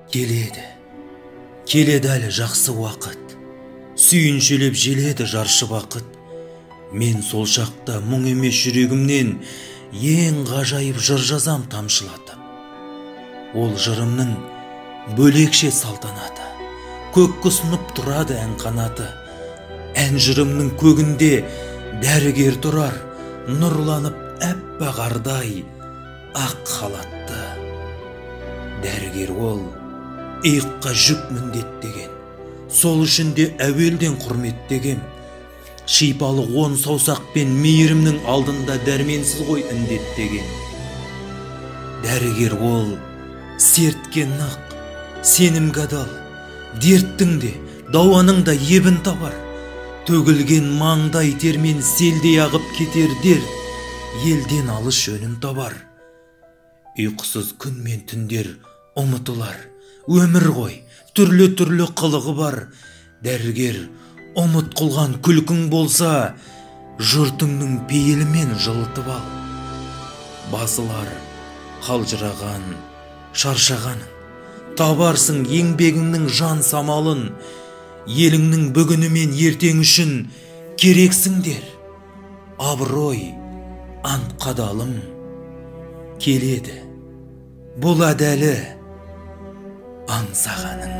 Келеді, келеді әлі жақсы уақыт, сүйіншелеп желеді жаршы бақыт. Мен сол шақта мұң емес жүрегімнен ең ғажайып жыр жазам тамшылатып. Ол жырымның бөлекше салтанаты, көкке ұсынып тұрады ән қанаты. Ән жырымның көгінде дәрігер тұрар, нұрланып әппақ ардай ақ халатты. Дәрігер ол иыққа жүк міндеттеген, сол үшін де әуелден құрметтегем. Шипалы 10 саусақпен мейірімнің алдында дәрменсіз ғой індеттеген. Дәрігер ол сертке нық, сенімге адал, дерттің де дауаның да ебін табар. Төгілген маңдай термен селдей ағып кетер дерт, елден алыс жөнін табар. Ұйқысыз күн мен түндер ұмытылар, өмір ғой, түрлі қылығы бар. Дәрігер, ұмыт қылған күлкің болса, жұртыңның пейілімен жылытып ал. Басылар қалжыраған, шаршағанын, табарсың еңбегіңнің жан самалын. Еліңнің бүгіні мен ертең үшін керексіңдер. Абырой, ант қадалым келеді, бұл әдәлі аңсағаның.